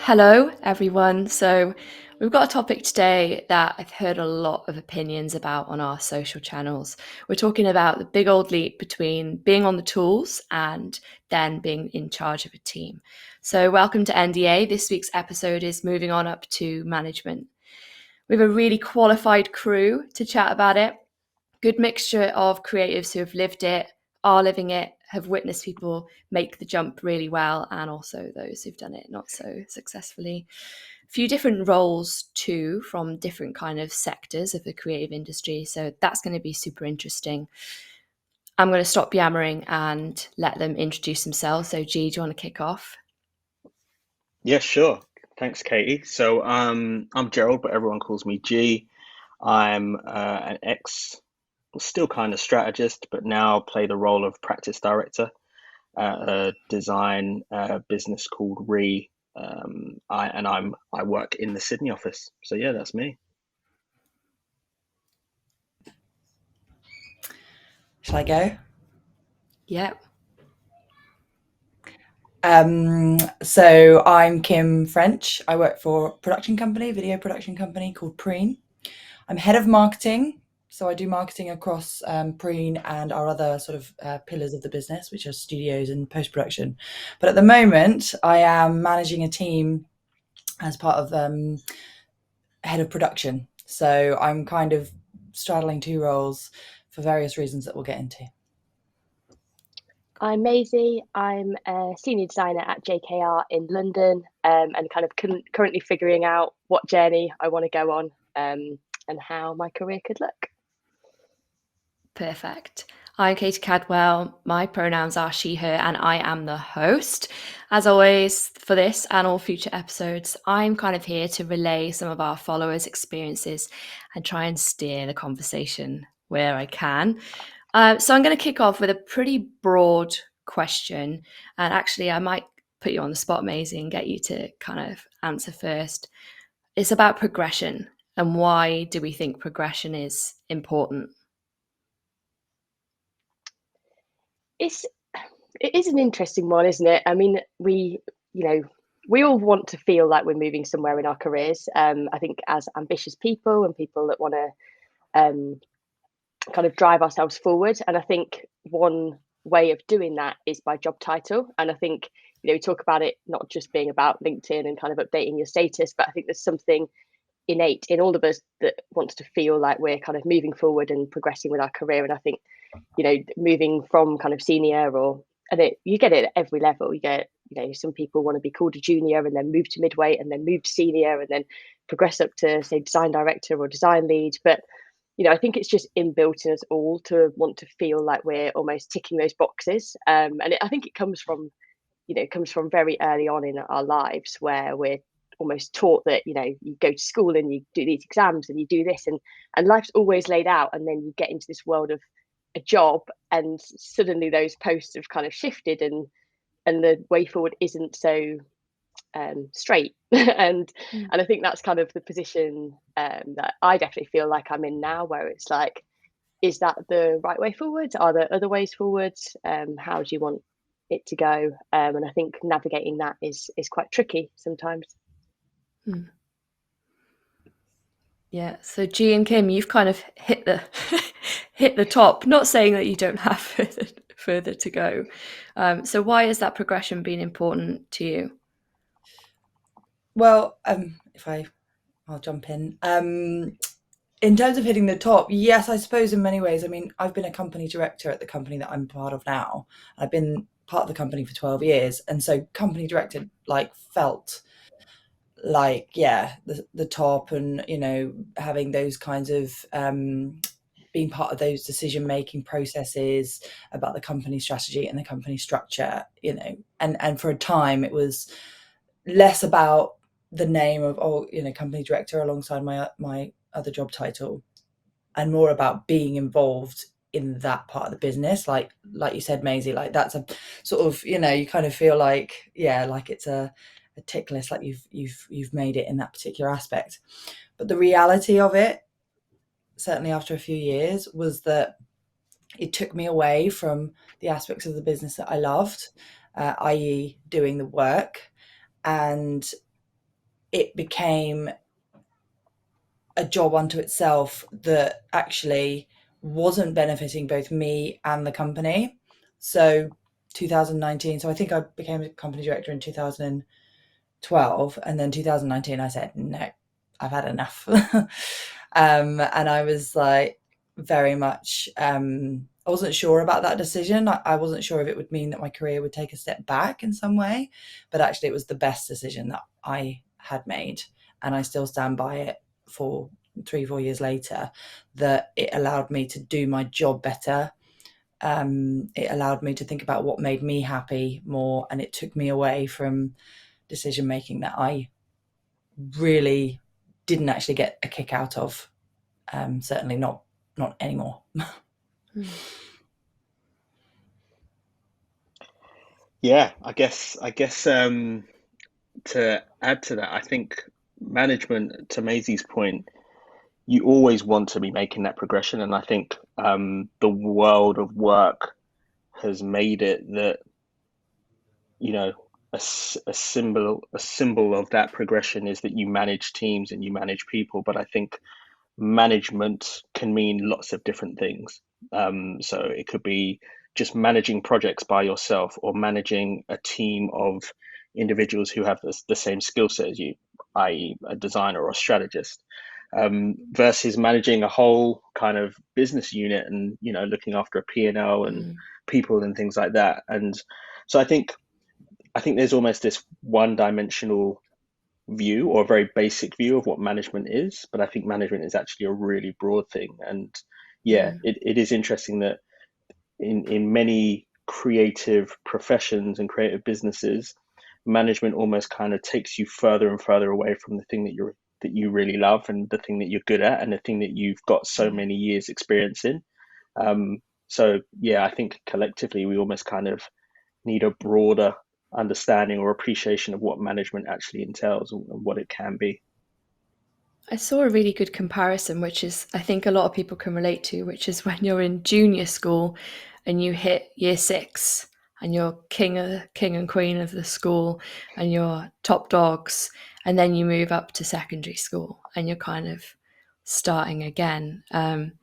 Hello, everyone. So, we've got a topic today that I've heard a lot of opinions about on our social channels. We're talking about the big old leap between being on the tools and then being in charge of a team. So, welcome to NDA. This week's episode is moving on up to management. We have a really qualified crew to chat about it. Good mixture of creatives who have lived it, are living it, have witnessed people make the jump really well, and also those who've done it not so successfully. A few different roles too, from different kind of sectors of the creative industry. So that's going to be super interesting. I'm going to stop yammering and let them introduce themselves. So G, do you want to kick off? Yeah, sure. Thanks, Katie. I'm Gerald, but everyone calls me G. I'm an ex, still kind of strategist, but now play the role of practice director at a design business called Re. I work in the Sydney office. So yeah, that's me. Shall I go? Yep. So I'm Kim French. I work for a video production company called Preen. I'm head of marketing. So I do marketing across Preen and our other sort of pillars of the business, which are studios and post-production. But at the moment, I am managing a team as part of head of production. So I'm kind of straddling two roles for various reasons that we'll get into. I'm Maisie. I'm a senior designer at JKR in London, and kind of currently figuring out what journey I want to go on, and how my career could look. Perfect. I'm Katie Cadwell. My pronouns are she, her, and I am the host. As always, for this and all future episodes, I'm kind of here to relay some of our followers' experiences and try and steer the conversation where I can. So I'm going to kick off with a pretty broad question. And actually, I might put you on the spot, Maisie, and get you to kind of answer first. It's about progression and why do we think progression is important? It's it is an interesting one, isn't it? I mean, we all want to feel like we're moving somewhere in our careers. I think as ambitious people and people that want to kind of drive ourselves forward. And I think one way of doing that is by job title. And I think, we talk about it not just being about LinkedIn and kind of updating your status, but I think there's something innate in all of us that wants to feel like we're kind of moving forward and progressing with our career. And I think, moving from kind of senior you get it at every level. You get, some people want to be called a junior and then move to midweight and then move to senior and then progress up to, say, design director or design lead. But I think it's just inbuilt in us all to want to feel like we're almost ticking those boxes. I think it comes from, very early on in our lives where we're almost taught that, you go to school and you do these exams and you do this and life's always laid out. And then you get into this world of a job and suddenly those posts have kind of shifted and the way forward isn't so straight. And I think that's kind of the position that I definitely feel like I'm in now, where it's like, is that the right way forward? Are there other ways forward? How do you want it to go? And I think navigating that is quite tricky sometimes. Yeah. So G and Kim, you've kind of hit the hit the top. Not saying that you don't have further to go. So why has that progression been important to you? Well, I'll jump in. In terms of hitting the top, yes, I suppose in many ways. I mean, I've been a company director at the company that I'm part of now. I've been part of the company for 12 years. And so company director felt like, yeah, the top and, having those kinds of being part of those decision-making processes about the company strategy and the company structure, and for a time it was less about the name of company director alongside my other job title, and more about being involved in that part of the business, like you said, Maisie, like that's a sort of, you kind of feel like, yeah, like it's a tick list, like you've made it in that particular aspect. But the reality of it, certainly after a few years, was that it took me away from the aspects of the business that I loved, i.e. doing the work, and it became a job unto itself that actually wasn't benefiting both me and the company. So 2019, so I think I became a company director in 2012, and then 2019 I said, no, I've had enough. And I was like, very much, I wasn't sure about that decision. I wasn't sure if it would mean that my career would take a step back in some way, but actually it was the best decision that I had made, and I still stand by it for 3-4 years later, that it allowed me to do my job better. It allowed me to think about what made me happy more, and it took me away from decision making that I really didn't actually get a kick out of. Certainly not anymore. Yeah, I guess to add to that, I think management, to Maisie's point, you always want to be making that progression, and I think the world of work has made it that, you know, a symbol of that progression is that you manage teams and you manage people. But I think management can mean lots of different things. So it could be just managing projects by yourself, or managing a team of individuals who have the same skill set as you, i.e., a designer or a strategist, versus managing a whole kind of business unit and, you know, looking after a P&L and people and things like that. And so I think there's almost this one-dimensional view, or a very basic view, of what management is, but I think management is actually a really broad thing. And yeah, it is interesting that in many creative professions and creative businesses, management almost kind of takes you further and further away from the thing that you really love, and the thing that you're good at, and the thing that you've got so many years experience in. So yeah, I think collectively we almost kind of need a broader understanding or appreciation of what management actually entails and what it can be. I saw a really good comparison, which is, I think a lot of people can relate to, which is when you're in junior school and you hit year 6 and you're king and queen of the school and you're top dogs, and then you move up to secondary school and you're kind of starting again. And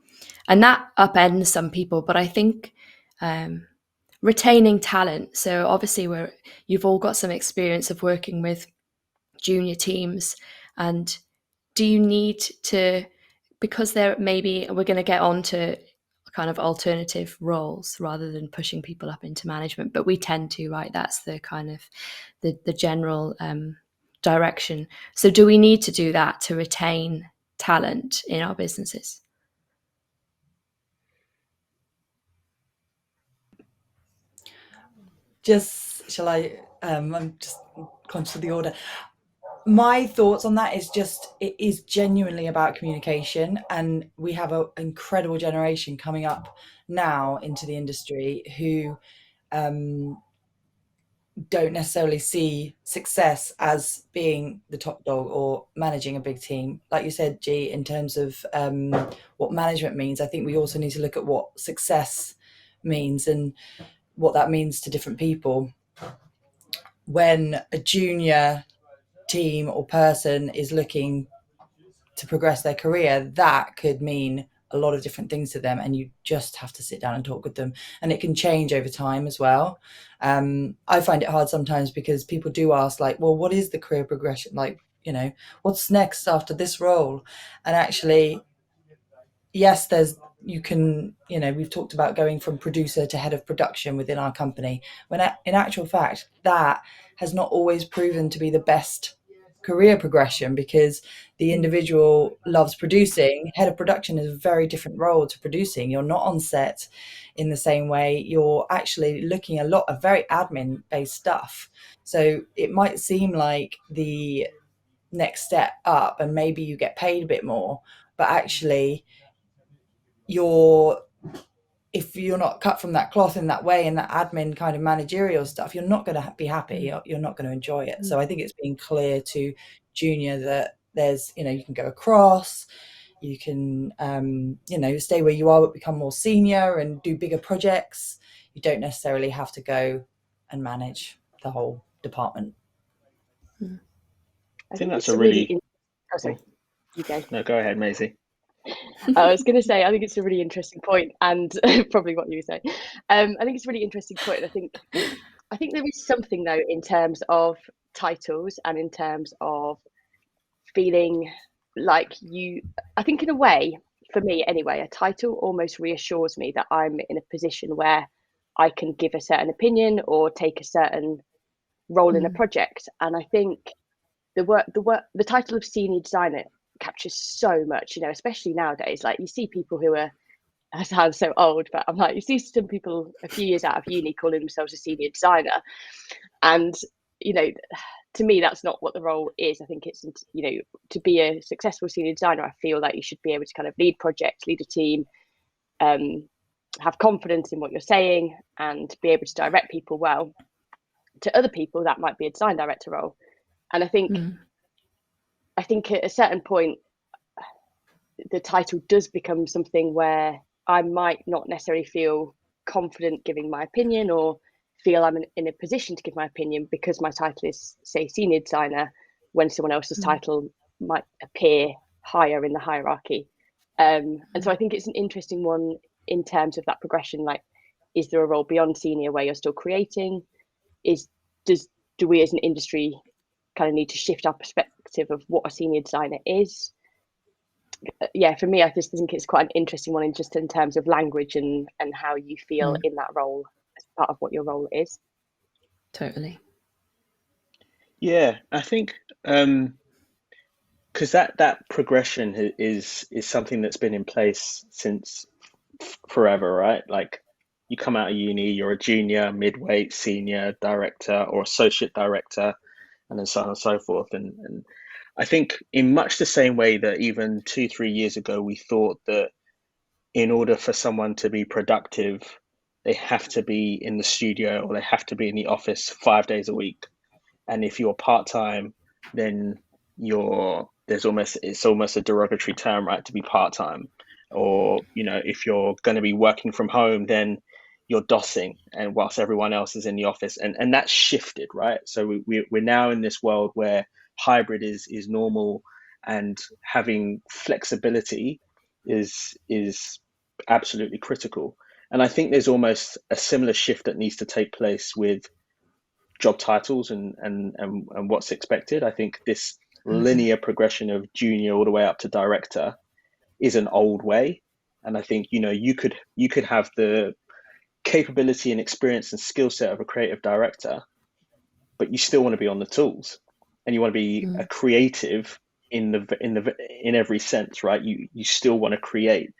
that upends some people, but I think retaining talent. So obviously you've all got some experience of working with junior teams, and do you need to, because there maybe we're going to get on to kind of alternative roles rather than pushing people up into management, but we tend to, right? That's the kind of the general direction. So do we need to do that to retain talent in our businesses? Shall I? I'm just conscious of the order. My thoughts on that is just, it is genuinely about communication, and we have an incredible generation coming up now into the industry who don't necessarily see success as being the top dog or managing a big team. Like you said, G, in terms of what management means, I think we also need to look at what success means and what that means to different people. When a junior team or person is looking to progress their career, that could mean a lot of different things to them, and you just have to sit down and talk with them, and it can change over time as well. I find it hard sometimes because people do ask, like, well, what is the career progression, like, you know, what's next after this role? And actually, yes, you can, you know, we've talked about going from producer to head of production within our company, when in actual fact that has not always proven to be the best career progression, because the individual loves producing. Head of production is a very different role to producing. You're not on set in the same way. You're actually looking a lot of very admin based stuff. So it might seem like the next step up, and maybe you get paid a bit more, but actually if you're not cut from that cloth in that way, in that admin kind of managerial stuff, you're not going to be happy. You're not going to enjoy it. So I think it's being clear to junior that there's, you know, you can go across, you can, you know, stay where you are, but become more senior and do bigger projects. You don't necessarily have to go and manage the whole department. I think that's it's a a really really. oh, sorry, you go. No, go ahead, Maisie. I was going to say, I think it's a really interesting point, and probably what you were saying. I think it's a really interesting point. I think there is something though in terms of titles and in terms of feeling like you. I think in a way, for me anyway, a title almost reassures me that I'm in a position where I can give a certain opinion or take a certain role in a project. And I think the title of senior designer captures so much, especially nowadays. Like you see people who are, I sound so old, but I'm like, you see some people a few years out of uni calling themselves a senior designer. And, to me, that's not what the role is. I think it's, to be a successful senior designer, I feel like you should be able to kind of lead projects, lead a team, have confidence in what you're saying and be able to direct people well. To other people, that might be a design director role. And I think at a certain point, the title does become something where I might not necessarily feel confident giving my opinion or feel I'm in a position to give my opinion because my title is, say, senior designer, when someone else's title might appear higher in the hierarchy. And so I think it's an interesting one in terms of that progression. Like, is there a role beyond senior where you're still creating? Do we as an industry kind of need to shift our perspective of what a senior designer is? Yeah, for me, I just think it's quite an interesting one in terms of language and how you feel in that role as part of what your role is. Totally. Yeah, I think because that progression is something that's been in place since forever, right? Like you come out of uni, you're a junior, midweight, senior, director, or associate director, and then so on and so forth. And I think in much the same way that even 2, 3 years ago, we thought that in order for someone to be productive, they have to be in the studio or they have to be in the office 5 days a week. And if you're part-time, then it's almost a derogatory term, right, to be part-time. Or, if you're going to be working from home, then you're dossing and whilst everyone else is in the office. And that's shifted, right? So we're now in this world where hybrid is normal, and having flexibility is absolutely critical. And I think there's almost a similar shift that needs to take place with job titles and what's expected. I think this linear progression of junior all the way up to director is an old way. And I think, you could have the capability and experience and skill set of a creative director, but you still want to be on the tools and you want to be a creative in every sense, right? You still want to create,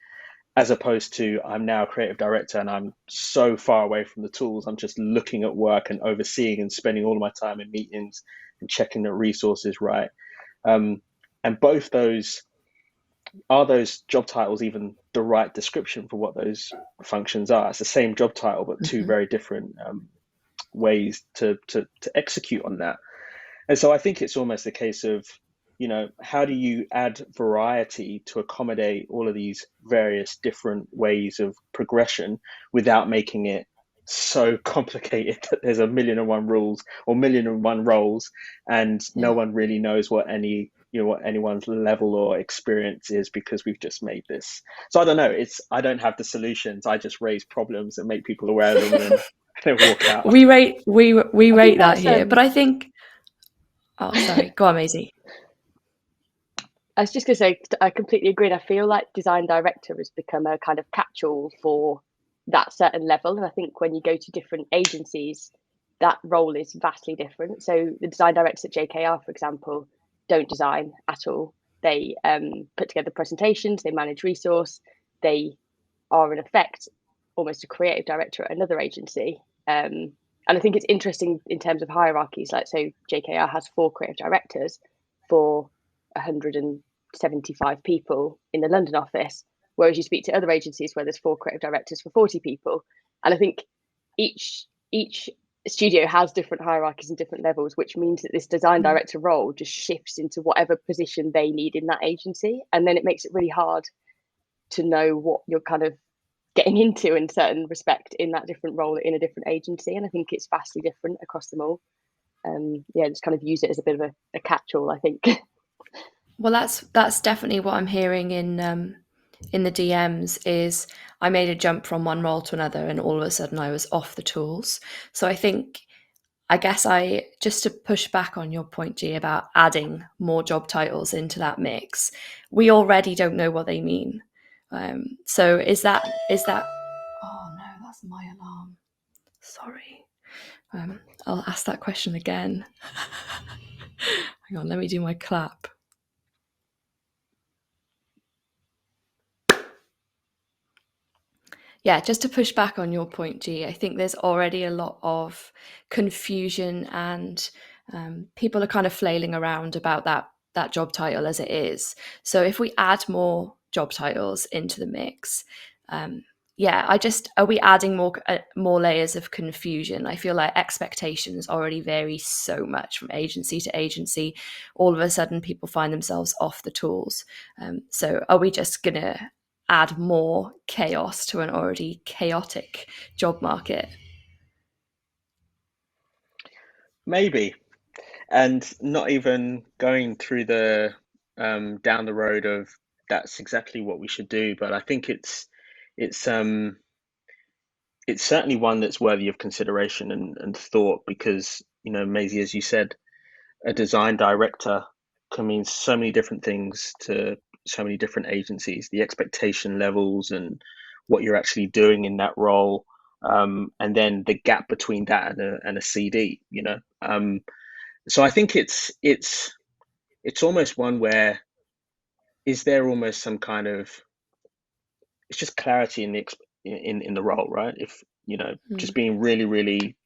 as opposed to I'm now a creative director and I'm so far away from the tools. I'm just looking at work and overseeing and spending all of my time in meetings and checking the resources right. And both those job titles even the right description for what those functions are? It's the same job title, but two very different ways to execute on that. And so I think it's almost a case of, how do you add variety to accommodate all of these various different ways of progression without making it so complicated that there's a million and one rules or million and one roles, and no one really knows what anyone's level or experience is because we've just made this. So I don't know. I don't have the solutions. I just raise problems and make people aware of them and then walk out. We rate that here, but I think. Oh, sorry. Go on, Maisie. I was just going to say, I completely agree. And I feel like design director has become a kind of catch-all for that certain level. And I think when you go to different agencies, that role is vastly different. So the design directors at JKR, for example, don't design at all. They put together presentations, they manage resource, they are in effect almost a creative director at another agency. And I think it's interesting in terms of hierarchies. Like, so JKR has 4 creative directors for 175 people in the London office, whereas you speak to other agencies where there's 4 creative directors for 40 people. And I think each studio has different hierarchies and different levels, which means that this design director role just shifts into whatever position they need in that agency. And then it makes it really hard to know what you're kind of getting into in certain respect in that different role in a different agency. And I think it's vastly different across them all. just kind of use it as a bit of a catch-all, I think. Well, that's definitely what I'm hearing in the DMs. Is I made a jump from one role to another, and all of a sudden I was off the tools. So I guess I just to push back on your point, G, about adding more job titles into that mix. We already don't know what they mean. So is that? Oh no, that's my alarm. Sorry. I'll ask that question again. Hang on, let me do my clap. Yeah, just to push back on your point, G, I think there's already a lot of confusion, and people are kind of flailing around about that job title as it is. So if we add more job titles into the mix, are we adding more layers of confusion? I feel like expectations already vary so much from agency to agency. All of a sudden, people find themselves off the tools. So are we just gonna add more chaos to an already chaotic job market? Maybe, and not even going through the down the road of that's exactly what we should do, but I think it's certainly one that's worthy of consideration and thought, because Maisie, as you said, a design director can mean so many different things to so many different agencies, the expectation levels and what you're actually doing in that role, and then the gap between that and a CD. So I think it's almost one where, is there almost some kind of, it's just clarity in the role, right? If just being really, really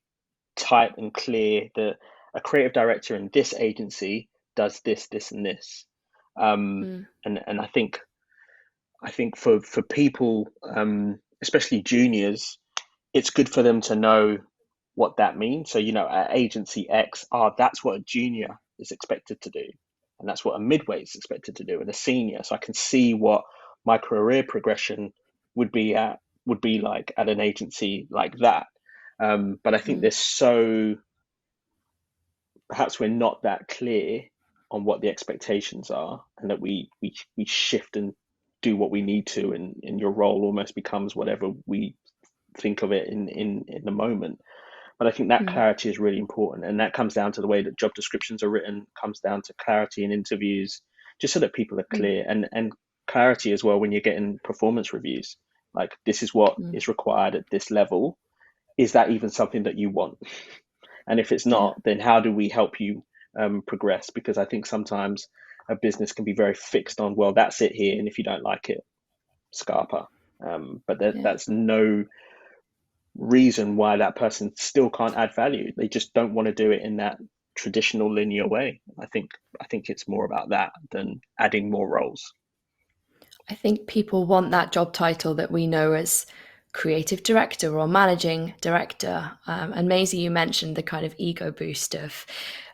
tight and clear that a creative director in this agency does this, this, and this. And I think for people, especially juniors, it's good for them to know what that means. So at agency X, that's what a junior is expected to do, and that's what a midway is expected to do, and a senior. So I can see what my career progression would be like at an agency like that. But I think perhaps we're not that clear on what the expectations are, and that we shift and do what we need to, and your role almost becomes whatever we think of it in the moment. But I think that clarity is really important, and that comes down to the way that job descriptions are written, comes down to clarity in interviews, just so that people are clear, and clarity as well when you're getting performance reviews. Like, this is what is required at this level. Is that even something that you want? And if it's not, then how do we help you progress? Because I think sometimes a business can be very fixed on, well, that's it here, and if you don't like it, scarper. But that's no reason why that person still can't add value. They just don't want to do it in that traditional linear way. I think it's more about that than adding more roles. I think people want that job title that we know as creative director or managing director. And Maisie, you mentioned the kind of ego boost of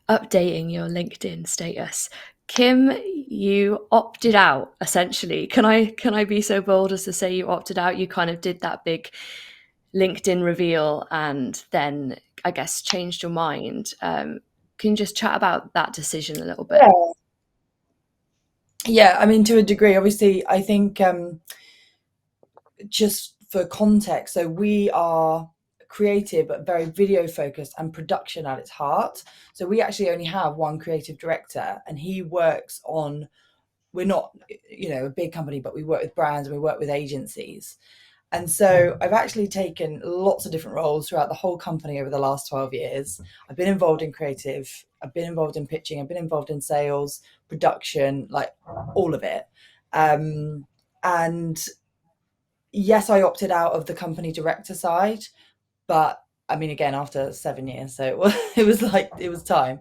updating your LinkedIn status. Kim, you opted out, essentially. Can I be so bold as to say you opted out? You kind of did that big LinkedIn reveal and then, I guess, changed your mind. Can you just chat about that decision a little bit? Yeah, I mean, to a degree. Obviously, I think just for context, so we are creative but very video focused and production at its heart. So we actually only have one creative director, and he works on, we're not a big company, but we work with brands and we work with agencies. And so I've actually taken lots of different roles throughout the whole company over the last 12 years. I've been involved in creative, I've been involved in pitching, I've been involved in sales, production, like all of it. And yes, I opted out of the company director side, but I mean, again, after 7 years, so it was time.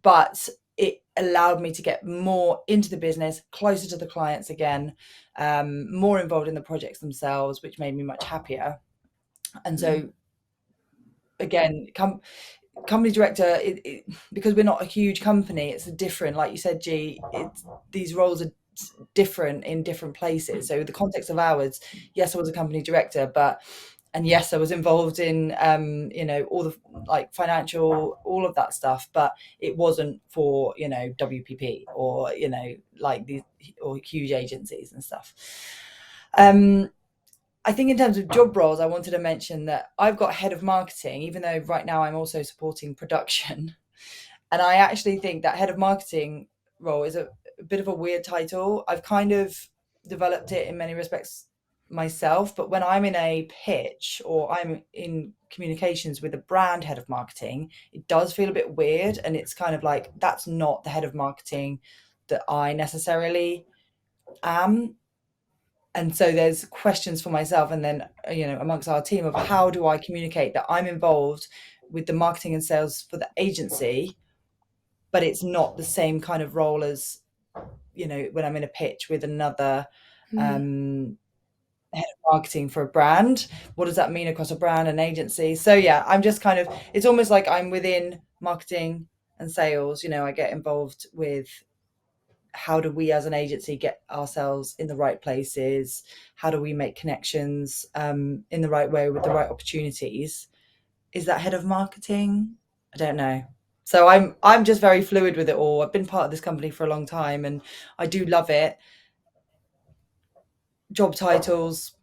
But it allowed me to get more into the business, closer to the clients again, more involved in the projects themselves, which made me much happier. And so, again, company director, because we're not a huge company, it's a different, like you said, G, these roles are different in different places. So the context of ours, yes, I was a company director, but and yes, I was involved in all the like financial, all of that stuff, but it wasn't for WPP or like these or huge agencies and stuff. I think in terms of job roles, I wanted to mention that I've got head of marketing, even though right now I'm also supporting production. And I actually think that head of marketing role is a bit of a weird title. I've kind of developed it in many respects myself, but when I'm in a pitch or I'm in communications with a brand head of marketing, it does feel a bit weird. And it's kind of like, that's not the head of marketing that I necessarily am. And so there's questions for myself and then amongst our team of how do I communicate that I'm involved with the marketing and sales for the agency, but it's not the same kind of role as when I'm in a pitch with another head of marketing for a brand. What does that mean across a brand and agency? So yeah, I'm just kind of, it's almost like I'm within marketing and sales. I get involved with how do we as an agency get ourselves in the right places, how do we make connections in the right way with the right opportunities. Is that head of marketing? I don't know. So I'm just very fluid with it all. I've been part of this company for a long time and I do love it. Job titles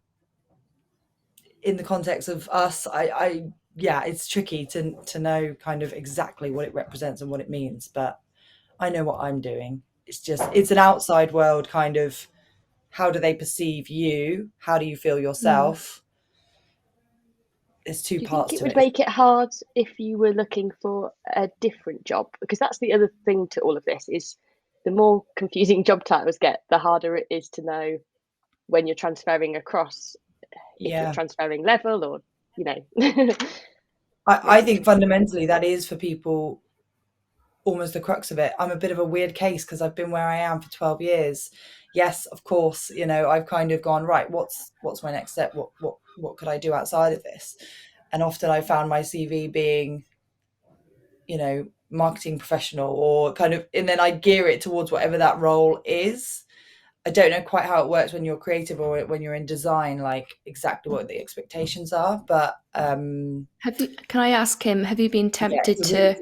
in the context of us, I yeah, it's tricky to know kind of exactly what it represents and what it means, but I know what I'm doing. It's an outside world kind of, how do they perceive you? How do you feel yourself? There's two Do you parts think it to would it. make it hard if you were looking for a different job? Because that's the other thing to all of this is the more confusing job titles get, the harder it is to know when you're transferring across, if you're Yeah. transferring level or, I think fundamentally that is for people almost the crux of it. I'm a bit of a weird case because I've been where I am for 12 years. Yes, of course, I've kind of gone, right, what's my next step? What could I do outside of this? And often I found my CV being, marketing professional or kind of, and then I gear it towards whatever that role is. I don't know quite how it works when you're creative or when you're in design, like exactly what the expectations are. But Can I ask him, have you been tempted yeah,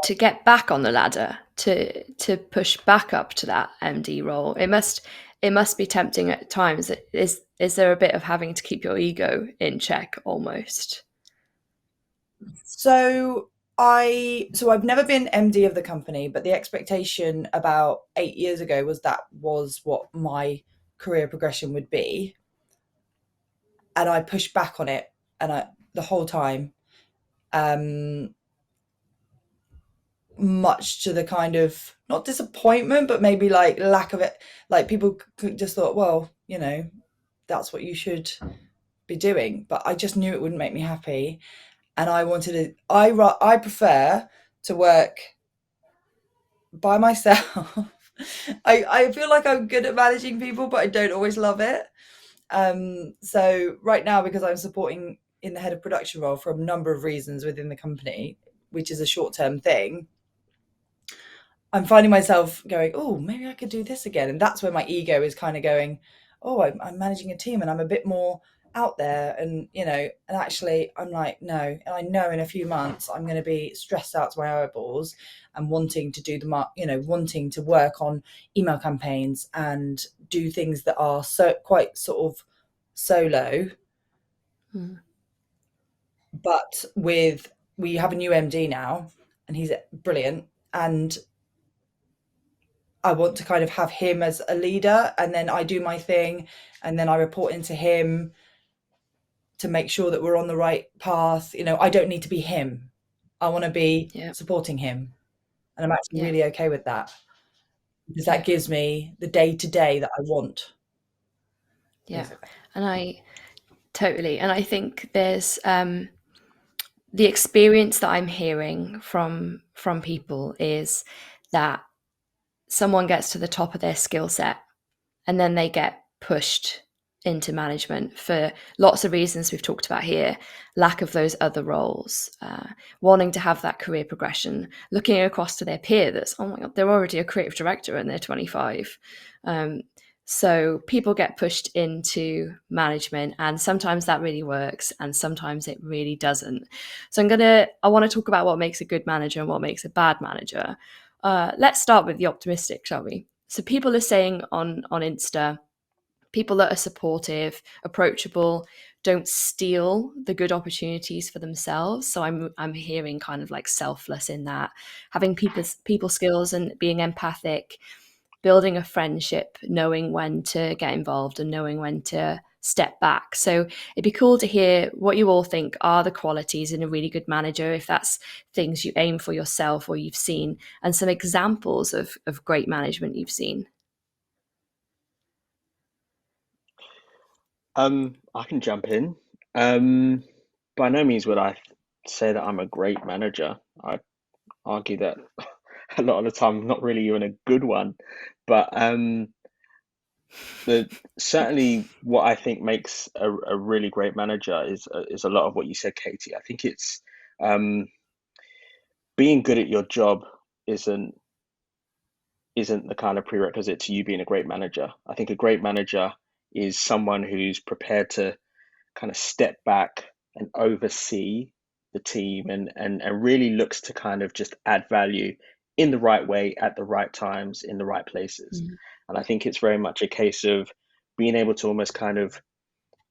to get back on the ladder, to push back up to that MD role? It must be tempting at times. Is there a bit of having to keep your ego in check almost? So I've never been MD of the company, but the expectation about 8 years ago was what my career progression would be. And I pushed back on it the whole time. Much to the kind of not disappointment, but maybe like lack of it. Like people just thought, well, that's what you should be doing. But I just knew it wouldn't make me happy. And I wanted to, I prefer to work by myself. I feel like I'm good at managing people, but I don't always love it. So right now, because I'm supporting in the head of production role for a number of reasons within the company, which is a short-term thing, I'm finding myself going, oh, maybe I could do this again. And that's where my ego is kind of going, oh, I'm managing a team and I'm a bit more out there. And actually I'm like, no. And I know in a few months I'm going to be stressed out to my eyeballs and wanting to do wanting to work on email campaigns and do things that are quite sort of solo. But we have a new MD now and he's brilliant. And I want to kind of have him as a leader and then I do my thing and then I report into him to make sure that we're on the right path. I don't need to be him. I want to be supporting him. And I'm actually really okay with that because that gives me the day-to-day that I want. Yeah. Basically. And I think there's the experience that I'm hearing from people is that someone gets to the top of their skill set and then they get pushed into management for lots of reasons we've talked about here, lack of those other roles, wanting to have that career progression, looking across to their peer that's, oh my God, they're already a creative director and they're 25. So people get pushed into management, and sometimes that really works and sometimes it really doesn't. So I want to talk about what makes a good manager and what makes a bad manager. Let's start with the optimistic, shall we? So people are saying on Insta, people that are supportive, approachable, don't steal the good opportunities for themselves. So I'm hearing kind of like selfless in that, having people skills and being empathic, building a friendship, knowing when to get involved and knowing when to step back. So it'd be cool to hear what you all think are the qualities in a really good manager, if that's things you aim for yourself or you've seen, and some examples of great management you've seen. I can jump in. By no means would I say that I'm a great manager. I argue that a lot of the time I'm not really even a good one. But certainly what I think makes a really great manager is a lot of what you said, Katie. I think it's um, being good at your job isn't isn't the kind of prerequisite to you being a great manager. I think a great manager is someone who's prepared to kind of step back and oversee the team and really looks to kind of just add value in the right way at the right times in the right places. Mm. And I think it's very much a case of being able to almost kind of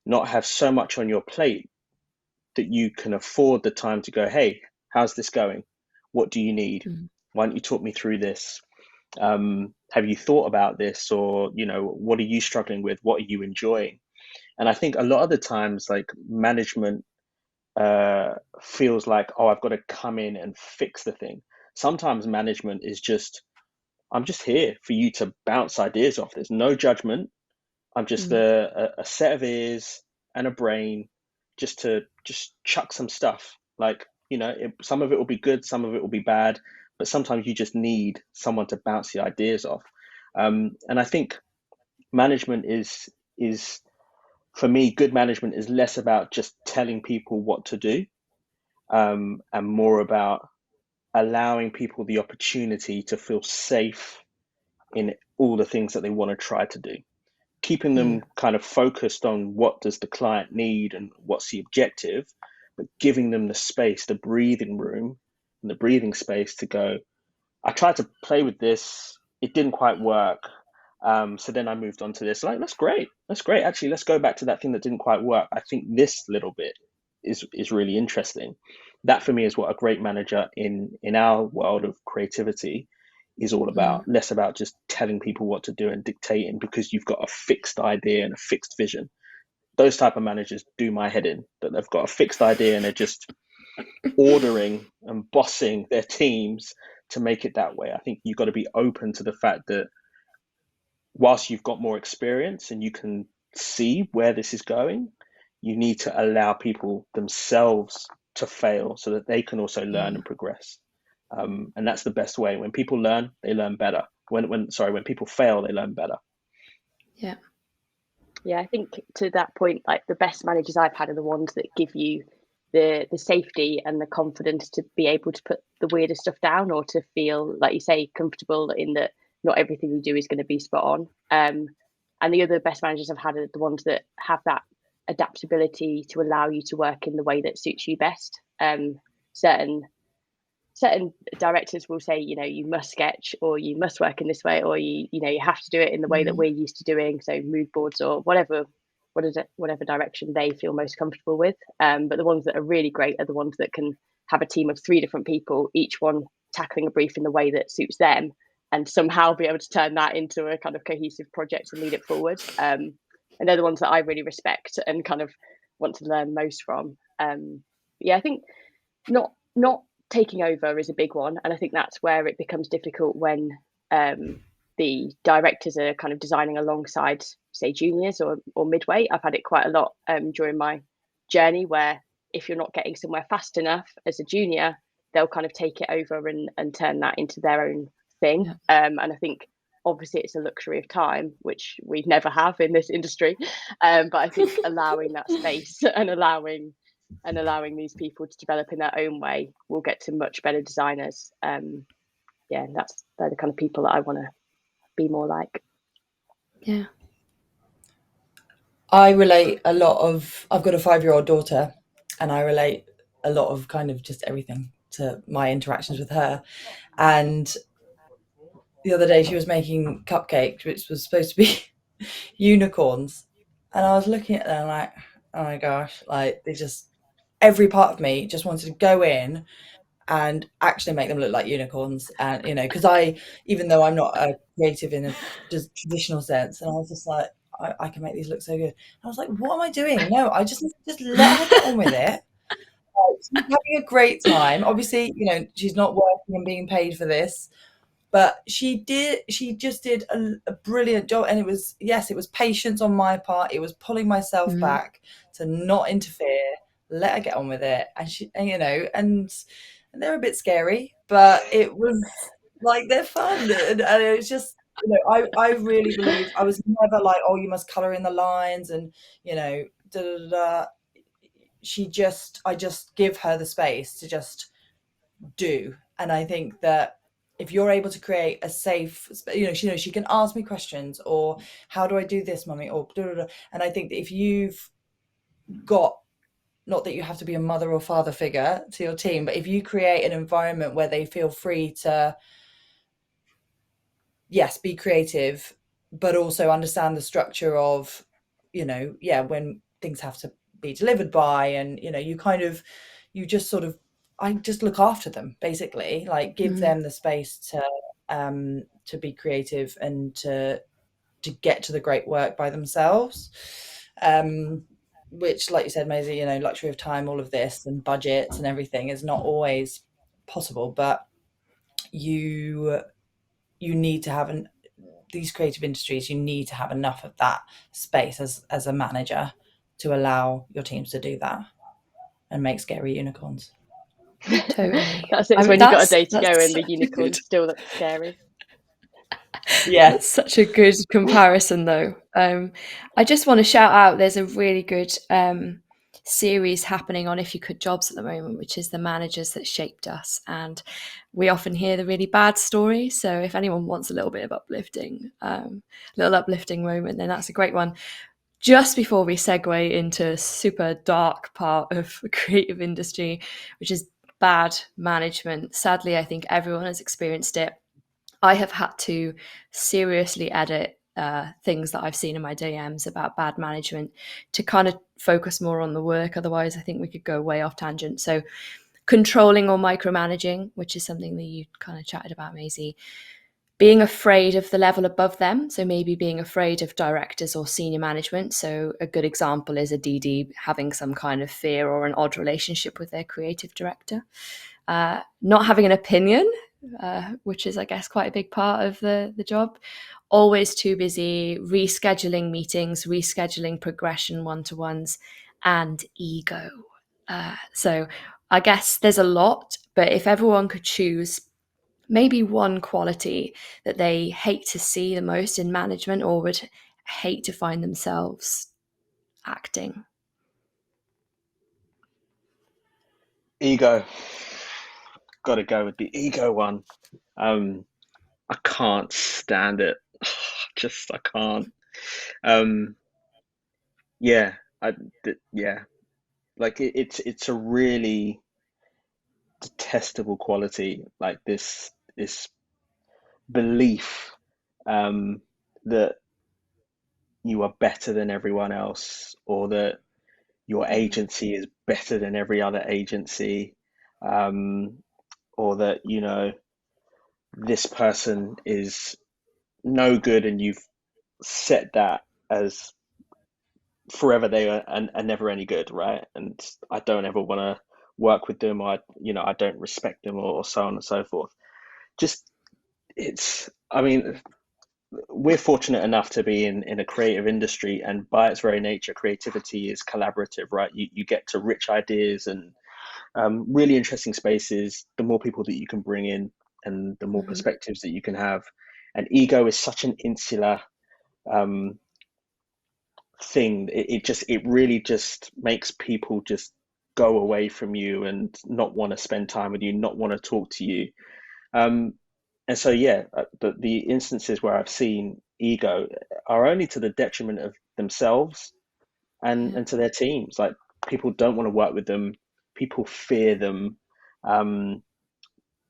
not have so much on your plate that you can afford the time to go, hey, how's this going? What do you need? Mm. Why don't you talk me through this? Have you thought about this? Or, what are you struggling with? What are you enjoying? And I think a lot of the times, like management feels like, oh, I've got to come in and fix the thing. Sometimes management is just, I'm just here for you to bounce ideas off. There's no judgment. I'm just Mm. a set of ears and a brain just to just chuck some stuff. Like, some of it will be good, some of it will be bad, but sometimes you just need someone to bounce the ideas off. And I think management is for me, good management is less about just telling people what to do, and more about allowing people the opportunity to feel safe in all the things that they want to try to do, keeping them kind of focused on what does the client need and what's the objective, but giving them the space, the breathing room and the breathing space to go, I tried to play with this, it didn't quite work. So then I moved on to this. Like, that's great. That's great. Actually, let's go back to that thing that didn't quite work. I think this little bit is really interesting. That for me is what a great manager in our world of creativity is all Mm. about. Less about just telling people what to do and dictating because you've got a fixed idea and a fixed vision. Those type of managers do my head in, that they've got a fixed idea and they're just ordering and bossing their teams to make it that way. I think you've got to be open to the fact that whilst you've got more experience and you can see where this is going, you need to allow people themselves to fail so that they can also learn Mm. and progress. And that's the best way. When people learn, they learn better. When people fail, they learn better. Yeah. Yeah, I think to that point, like the best managers I've had are the ones that give you the safety and the confidence to be able to put the weirdest stuff down, or to feel, like you say, comfortable in that not everything you do is going to be spot on. And the other best managers I've had are the ones that have that adaptability to allow you to work in the way that suits you best. Certain directors will say, you must sketch, or you must work in this way, or you have to do it in the way that Mm. we're used to doing, so mood boards or whatever direction they feel most comfortable with. But the ones that are really great are the ones that can have a team of 3 different people, each one tackling a brief in the way that suits them, and somehow be able to turn that into a kind of cohesive project and lead it forward. And they're the ones that I really respect and kind of want to learn most from. Yeah, I think not taking over is a big one, and I think that's where it becomes difficult when the directors are kind of designing alongside, say, juniors or midway. I've had it quite a lot during my journey, where if you're not getting somewhere fast enough as a junior, they'll kind of take it over and turn that into their own thing. Yeah. And I think obviously it's a luxury of time, which we never have in this industry. But I think allowing that space and allowing these people to develop in their own way will get to much better designers. Yeah, they're the kind of people that I want to be more like. Yeah. I relate a lot of, I've got a 5-year-old daughter, and I relate a lot of kind of just everything to my interactions with her. And the other day she was making cupcakes, which was supposed to be unicorns. And I was looking at them like, oh my gosh, like they just, every part of me just wanted to go in and actually make them look like unicorns. And, because even though I'm not a creative in a just traditional sense, and I was just like, I can make these look so good. I was like, what am I doing? No, I just need to just let her get on with it. She's having a great time. Obviously, she's not working and being paid for this, but she just did a brilliant job. And it was, yes, it was patience on my part. It was pulling myself Mm. back to not interfere, let her get on with it. And and they're a bit scary, but it was like, they're fun. And it was just, I really believe, I was never like, oh, you must color in the lines and, da, da, da, da. I just give her the space to just do. And I think that if you're able to create a safe, she can ask me questions, or how do I do this, mummy, or blah, blah, blah. And I think that if you've got, not that you have to be a mother or father figure to your team, but if you create an environment where they feel free to, yes, be creative, but also understand the structure of, when things have to be delivered by, and you just sort of, I just look after them, basically, like give Mm. them the space to be creative and to get to the great work by themselves. Which, like you said, Maisie, luxury of time, all of this, and budgets and everything is not always possible, but you need to have these creative industries, you need to have enough of that space as a manager to allow your teams to do that and make scary unicorns. Totally. That's it. I It's mean, when you've got a day to that's go and the such a good unicorn still looks scary. Yeah. that's such a good comparison, though. I just want to shout out. There's a really good series happening on If You Could Jobs at the moment, which is the managers that shaped us, and we often hear the really bad stories. So if anyone wants a little bit of little uplifting moment, then that's a great one. Just before we segue into a super dark part of the creative industry, which is bad management. Sadly, I think everyone has experienced it. I have had to seriously edit things that I've seen in my DMs about bad management to kind of focus more on the work. Otherwise, I think we could go way off tangent. So, controlling or micromanaging, which is something that you kind of chatted about, Maisie, being afraid of the level above them. So maybe being afraid of directors or senior management. So a good example is a DD having some kind of fear or an odd relationship with their creative director. Not having an opinion, which is, I guess, quite a big part of the job. Always too busy, rescheduling meetings, rescheduling progression one-to-ones, and ego. So I guess there's a lot, but if everyone could choose maybe one quality that they hate to see the most in management or would hate to find themselves acting. Ego. Got to go with the ego one. I can't stand it. I can't. Um, yeah, yeah. Like it's a really detestable quality. Like this belief that you are better than everyone else, or that your agency is better than every other agency, um, or that this person is no good, and you've set that as forever they are never any good, right? And I don't ever want to work with them. I don't respect them, or so on and so forth. Just I mean, we're fortunate enough to be in a creative industry, and by its very nature, creativity is collaborative, right? You get to rich ideas and really interesting spaces. The more people that you can bring in, and the more Mm-hmm. perspectives that you can have. And ego is such an insular um, thing. It really just makes people just go away from you and not want to spend time with you, not want to talk to you. Um, and so, yeah, the instances where I've seen ego are only to the detriment of themselves, and to their teams. Like, people don't want to work with them, people fear them,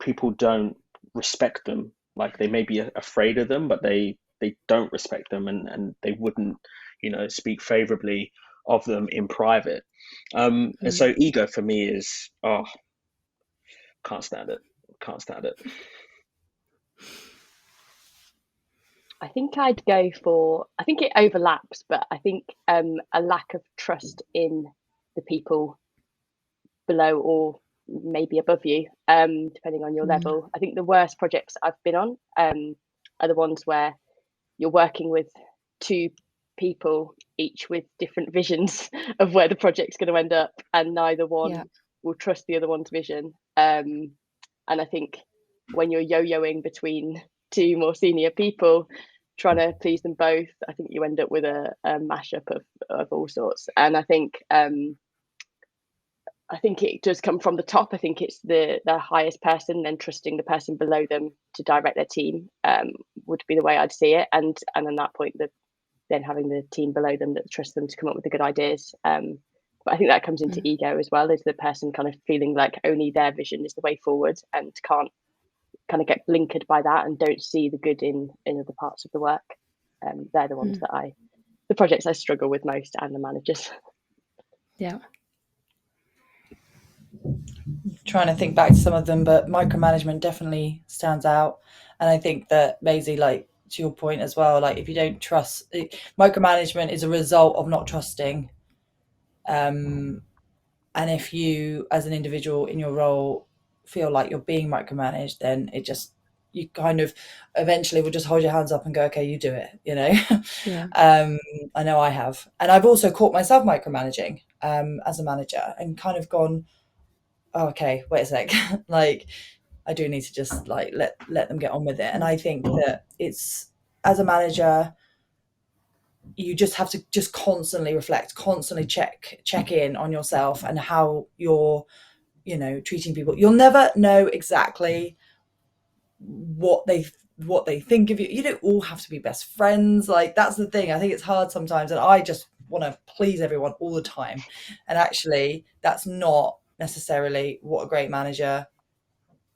people don't respect them. Like, they may be afraid of them, but they don't respect them, and they wouldn't, speak favorably of them in private. And so ego for me is, can't stand it. Can't stand it. I think I'd go for, I think it overlaps, but I think a lack of trust in the people below or maybe above you, depending on your level. I think the worst projects I've been on are the ones where you're working with two people, each with different visions of where the project's going to end up, and neither one will trust the other one's vision. And I think when you're yo-yoing between two more senior people, trying to please them both, I think you end up with a mashup of all sorts. And I think it does come from the top. I think it's the highest person, then trusting the person below them to direct their team would be the way I'd see it. And on that point, then having the team below them that trust them to come up with the good ideas. But I think that comes into ego as well, is the person kind of feeling like only their vision is the way forward and can't kind of get blinkered by that and don't see the good in other parts of the work. They're the ones the projects I struggle with most, and the managers. Yeah. Trying to think back to some of them, but micromanagement definitely stands out. And I think that, Maisie, like, to your point as well, like, if you don't trust, micromanagement is a result of not trusting. And if you, as an individual in your role, feel like you're being micromanaged, then you kind of eventually will just hold your hands up and go, okay, you do it, Yeah. I know I have. And I've also caught myself micromanaging as a manager and kind of gone, oh, okay, wait a sec. Like, I do need to just like let them get on with it. And I think that it's, as a manager, you just have to just constantly reflect, constantly check in on yourself and how you're, treating people. You'll never know exactly what they think of you. You don't all have to be best friends. Like, that's the thing. I think it's hard sometimes, and I just want to please everyone all the time. And actually, that's not necessarily what a great manager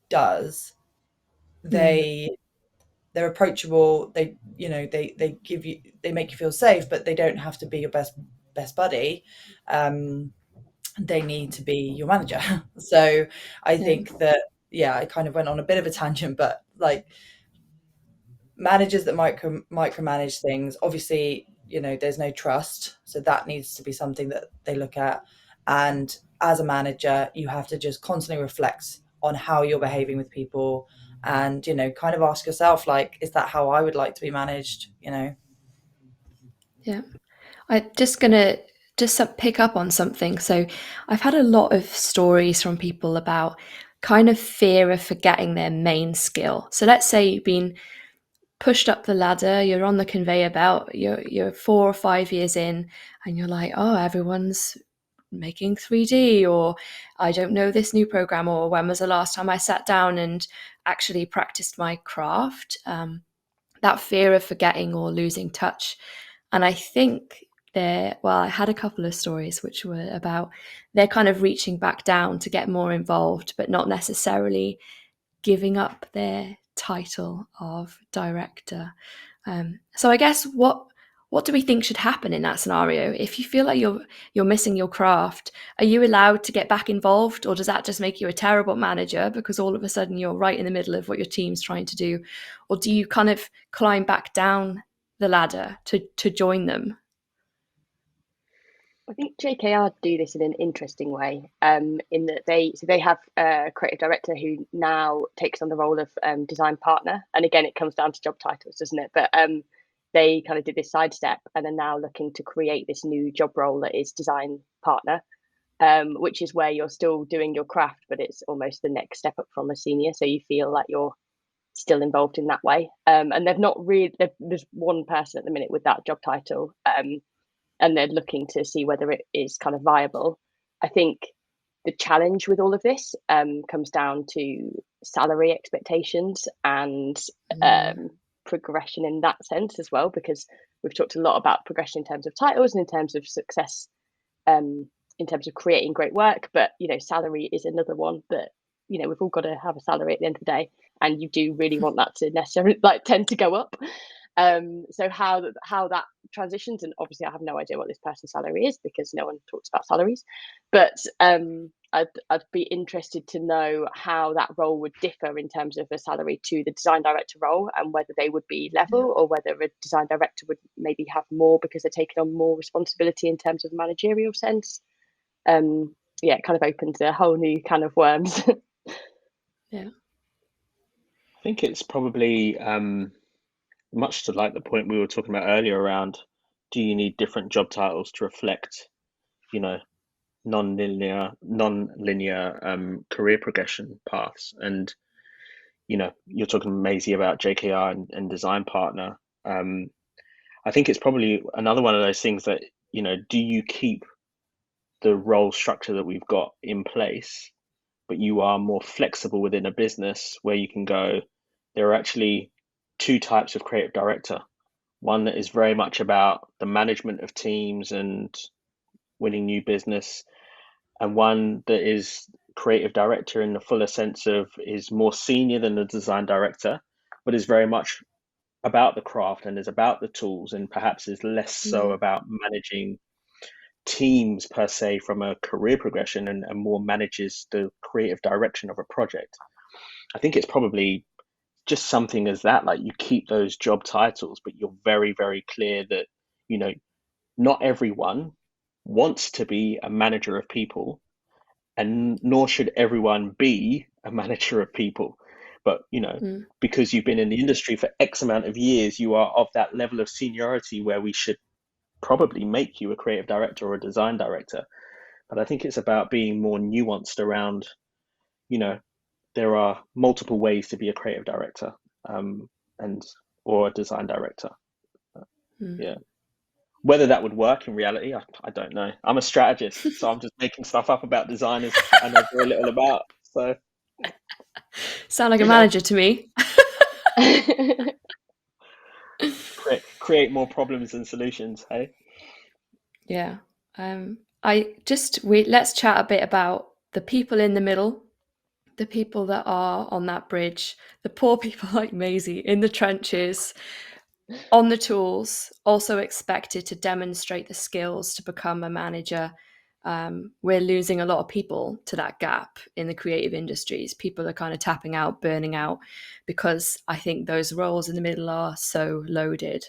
does. They're approachable. They give you, they make you feel safe, but they don't have to be your best buddy. They need to be your manager. So I think that, I kind of went on a bit of a tangent, but like, managers that micromanage things, obviously, there's no trust, so that needs to be something that they look at. And as a manager, you have to just constantly reflect on how you're behaving with people, and kind of ask yourself, like, is that how I would like to be managed? Yeah. I'm just gonna pick up on something. So I've had a lot of stories from people about kind of fear of forgetting their main skill. So let's say you've been pushed up the ladder, you're on the conveyor belt, you're 4 or 5 years in, and you're like, oh, everyone's making 3D, or I don't know this new program, or when was the last time I sat down and actually practiced my craft. That fear of forgetting or losing touch. And I think I had a couple of stories which were about they're kind of reaching back down to get more involved, but not necessarily giving up their title of director. So I guess what do we think should happen in that scenario? If you feel like you're missing your craft, are you allowed to get back involved, or does that just make you a terrible manager because all of a sudden you're right in the middle of what your team's trying to do? Or do you kind of climb back down the ladder to join them? I think JKR do this in an interesting way, in that they have a creative director who now takes on the role of design partner. And again, it comes down to job titles, doesn't it? But they kind of did this sidestep and are now looking to create this new job role that is design partner, which is where you're still doing your craft, but it's almost the next step up from a senior. So you feel like you're still involved in that way. And they've not really, there's one person at the minute with that job title. And they're looking to see whether it is kind of viable. I think the challenge with all of this comes down to salary expectations and progression in that sense as well, because we've talked a lot about progression in terms of titles and in terms of success, in terms of creating great work. But, you know, salary is another one that, you know, we've all got to have a salary at the end of the day, and you do really want that to necessarily tend to go up. So how that transitions, and obviously I have no idea what this person's salary is because no one talks about salaries, but I'd be interested to know how that role would differ in terms of a salary to the design director role, and whether they would be level or whether a design director would maybe have more because they're taking on more responsibility in terms of managerial sense. It kind of opens a whole new can of worms. Yeah. I think it's probably much to like the point we were talking about earlier around, do you need different job titles to reflect, you know, non-linear career progression paths? And, you know, you're talking, Maisie, about JKR and design partner. I think it's probably another one of those things that, you know, do you keep the role structure that we've got in place, but you are more flexible within a business where you can go, there are actually two types of creative director. One that is very much about the management of teams and winning new business, and one that is creative director in the fuller sense of is more senior than the design director, but is very much about the craft and is about the tools, and perhaps is less so about managing teams per se from a career progression, and more manages the creative direction of a project. I think it's probably just something as that, like you keep those job titles, but you're very, very clear that, you know, not everyone wants to be a manager of people, and nor should everyone be a manager of people. But, you know, because you've been in the industry for X amount of years, you are of that level of seniority where we should probably make you a creative director or a design director. But I think it's about being more nuanced around, you know, there are multiple ways to be a creative director, or a design director. Yeah. Whether that would work in reality, I don't know. I'm a strategist, so I'm just making stuff up about designers I know very little about. So Sound like a manager to me. create more problems than solutions, hey? Yeah. Let's chat a bit about the people in the middle, the people that are on that bridge, the poor people like Maisie in the trenches, on the tools, also expected to demonstrate the skills to become a manager. We're losing a lot of people to that gap in the creative industries. People are kind of tapping out, burning out, because I think those roles in the middle are so loaded.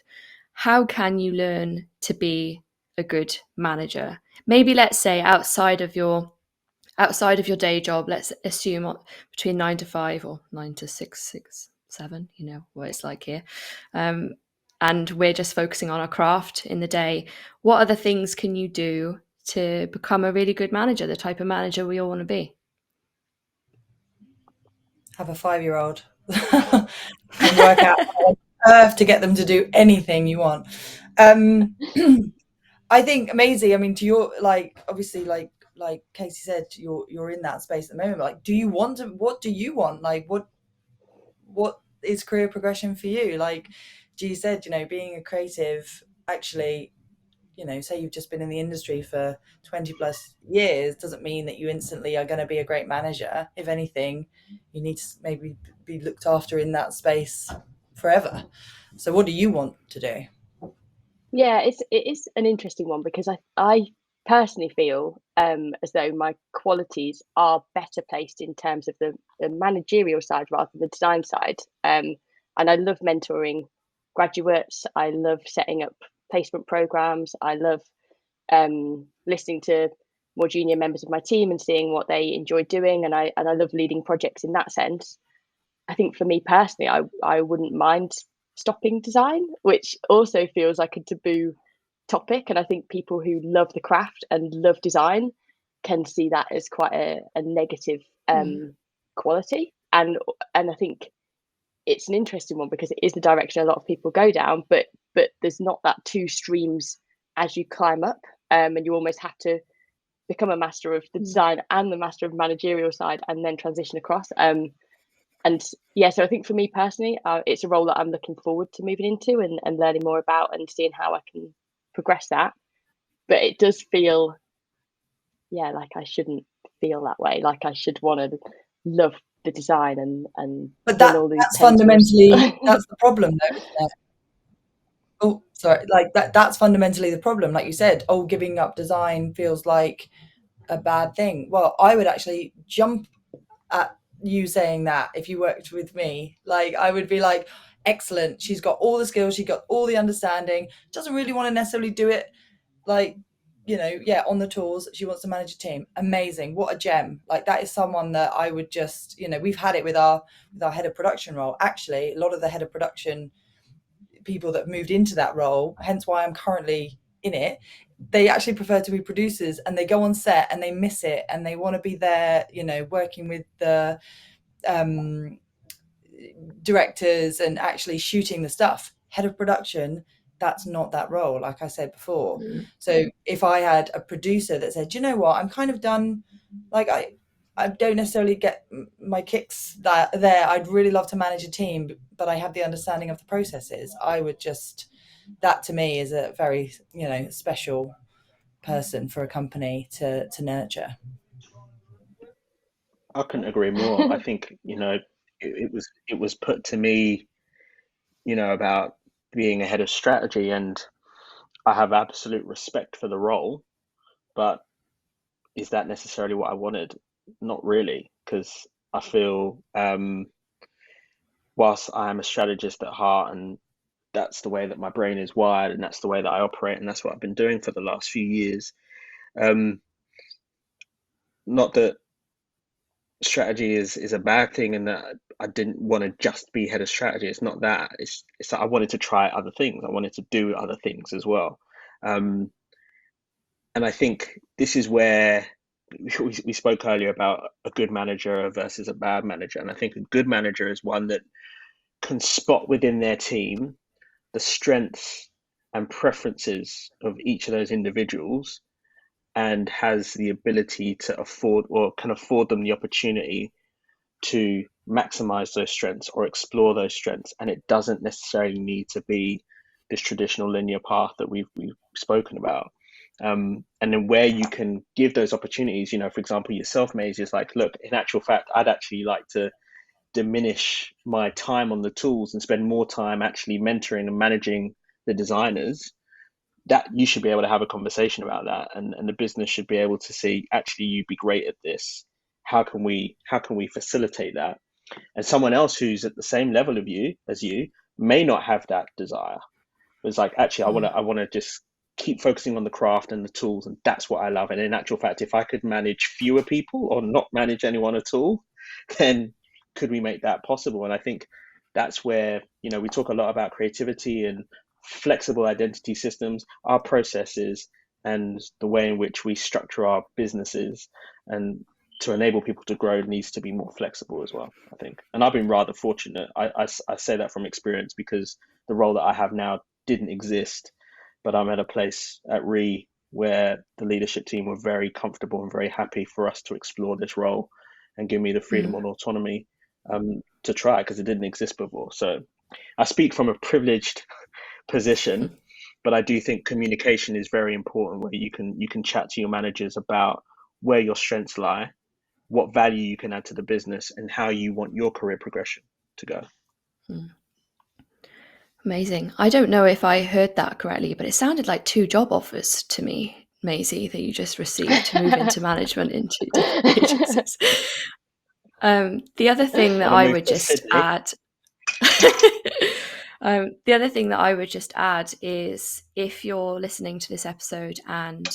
How can you learn to be a good manager? Maybe let's say outside of your day job, let's assume between 9 to 5 or 9 to 6, 7, you know what it's like here. And we're just focusing on our craft in the day. What other things can you do to become a really good manager, the type of manager we all want to be? Have a 5-year-old and work out how on earth to get them to do anything you want. I think, Maisie, I mean, to your, obviously, like Casey said, you're in that space at the moment. Like, what do you want? Like, what is career progression for you? Like G said, you know, being a creative, actually, you know, say you've just been in the industry for 20 plus years doesn't mean that you instantly are going to be a great manager. If anything, you need to maybe be looked after in that space forever. So what do you want to do? Yeah, it is an interesting one, because I personally feel as though my qualities are better placed in terms of the managerial side rather than the design side. And I love mentoring graduates. I love setting up placement programs. I love listening to more junior members of my team and seeing what they enjoy doing. And I love leading projects in that sense. I think for me personally, I wouldn't mind stopping design, which also feels like a taboo topic. And I think people who love the craft and love design can see that as quite a negative quality. And I think it's an interesting one because it is the direction a lot of people go down, but there's not that two streams as you climb up, and you almost have to become a master of the design and the master of managerial side and then transition across. And yeah, so I think for me personally, it's a role that I'm looking forward to moving into and learning more about and seeing how I can progress that. But it does feel, yeah, like I shouldn't feel that way. Like I should want to love the design and But run all these that's tendrils. fundamentally that's the problem, though, isn't it? Oh, sorry. Like that's fundamentally the problem. Like you said, giving up design feels like a bad thing. Well, I would actually jump at you saying that if you worked with me. Like I would be like, excellent. She's got all the skills, she got all the understanding, doesn't really want to necessarily do it like, on the tools. She wants to manage a team. Amazing. What a gem. Like that is someone that I would just, we've had it with our head of production role. Actually, a lot of the head of production people that have moved into that role, hence why I'm currently in it, they actually prefer to be producers, and they go on set and they miss it and they want to be there, working with the directors and actually shooting the stuff. Head of production, that's not that role, like I said before. So if I had a producer that said, you know what, I'm kind of done, like I don't necessarily get my kicks there. I'd really love to manage a team, but I have the understanding of the processes. I would just, that to me is a very, special person for a company to nurture. I couldn't agree more. I think, it was put to me, about being a head of strategy, and I have absolute respect for the role, but is that necessarily what I wanted? Not really, because I feel, whilst I am a strategist at heart, and that's the way that my brain is wired, and that's the way that I operate, and that's what I've been doing for the last few years. Um, Not that strategy is a bad thing, and that I didn't want to just be head of strategy. It's not that. It's that I wanted to try other things. I wanted to do other things as well. Um, and I think this is where we spoke earlier about a good manager versus a bad manager. And I think a good manager is one that can spot within their team the strengths and preferences of each of those individuals, and has the ability to afford, or can afford them, the opportunity to maximize those strengths or explore those strengths. And it doesn't necessarily need to be this traditional linear path that we've spoken about. And then where you can give those opportunities, for example, yourself, Maisie, is like, look, in actual fact, I'd actually like to diminish my time on the tools and spend more time actually mentoring and managing the designers. That you should be able to have a conversation about that, and the business should be able to see, actually, you'd be great at this. How can we facilitate that? And someone else who's at the same level of you as you may not have that desire. It's like, actually, I want to just keep focusing on the craft and the tools, and that's what I love. And in actual fact, if I could manage fewer people or not manage anyone at all, then could we make that possible? And I think that's where, we talk a lot about creativity and flexible identity systems, our processes, and the way in which we structure our businesses, and to enable people to grow, needs to be more flexible as well, I think. And I've been rather fortunate. I say that from experience, because the role that I have now didn't exist, but I'm at a place at RE where the leadership team were very comfortable and very happy for us to explore this role and give me the freedom and autonomy to try, because it didn't exist before. So I speak from a privileged position, but I do think communication is very important, where you can chat to your managers about where your strengths lie, what value you can add to the business, and how you want your career progression to go. Amazing. I don't know if I heard that correctly, but it sounded like 2 job offers to me, Maisie, that you just received to move into management in 2 different agencies. The other thing that I would just add, the other thing that I would just add is, if you're listening to this episode and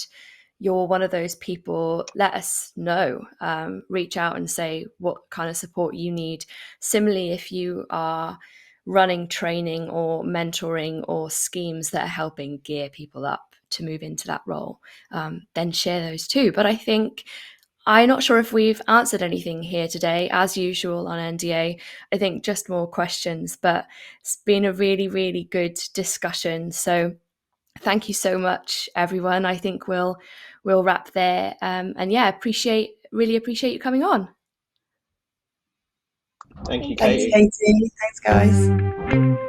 you're one of those people, let us know. Reach out and say what kind of support you need. Similarly, if you are running training or mentoring or schemes that are helping gear people up to move into that role, then share those too. But I think, I'm not sure if we've answered anything here today, as usual on NDA. I think just more questions, but it's been a really, really good discussion. So thank you so much, everyone. I think we'll wrap there. And yeah, really appreciate you coming on. Thank you, Thanks, Katie. Katie. Thanks, guys.